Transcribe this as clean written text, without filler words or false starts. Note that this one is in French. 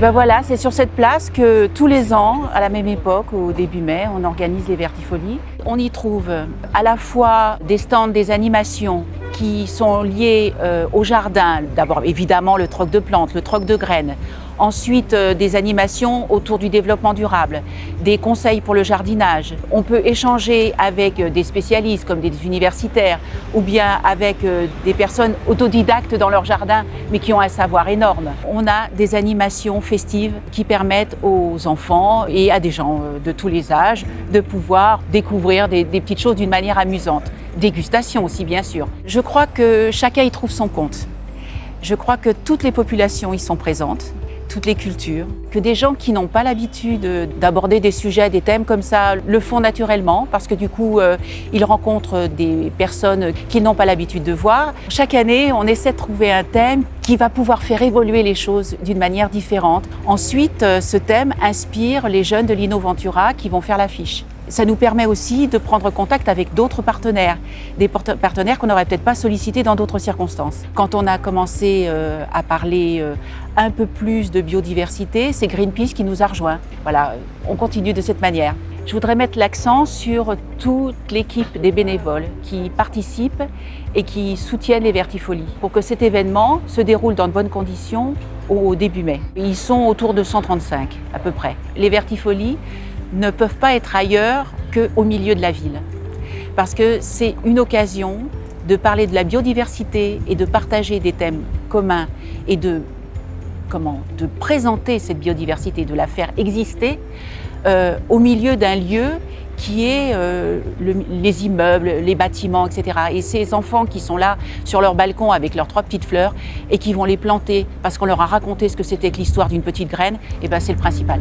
ben voilà, c'est sur cette place que tous les ans, à la même époque, au début mai, on organise les Vertifolies. On y trouve à la fois des stands, des animations qui sont liées au jardin. D'abord, évidemment, le troc de plantes, le troc de graines. Ensuite, des animations autour du développement durable, des conseils pour le jardinage. On peut échanger avec des spécialistes comme des universitaires ou bien avec des personnes autodidactes dans leur jardin mais qui ont un savoir énorme. On a des animations festives qui permettent aux enfants et à des gens de tous les âges de pouvoir découvrir des petites choses d'une manière amusante. Dégustation aussi, bien sûr. Je crois que chacun y trouve son compte. Je crois que toutes les populations y sont présentes, toutes les cultures, que des gens qui n'ont pas l'habitude d'aborder des sujets, des thèmes comme ça, le font naturellement parce que du coup, ils rencontrent des personnes qu'ils n'ont pas l'habitude de voir. Chaque année, on essaie de trouver un thème qui va pouvoir faire évoluer les choses d'une manière différente. Ensuite, ce thème inspire les jeunes de l'Innoventura qui vont faire l'affiche. Ça nous permet aussi de prendre contact avec d'autres partenaires, des partenaires qu'on n'aurait peut-être pas sollicités dans d'autres circonstances. Quand on a commencé à parler un peu plus de biodiversité, c'est Greenpeace qui nous a rejoints. Voilà, on continue de cette manière. Je voudrais mettre l'accent sur toute l'équipe des bénévoles qui participent et qui soutiennent les Vertifolies pour que cet événement se déroule dans de bonnes conditions au début mai. Ils sont autour de 135 à peu près. Les Vertifolies ne peuvent pas être ailleurs qu'au milieu de la ville. Parce que c'est une occasion de parler de la biodiversité et de partager des thèmes communs et de présenter cette biodiversité, de la faire exister au milieu d'un lieu qui est les immeubles, les bâtiments, etc. Et ces enfants qui sont là sur leur balcon avec leurs 3 petites fleurs et qui vont les planter parce qu'on leur a raconté ce que c'était que l'histoire d'une petite graine, et ben c'est le principal.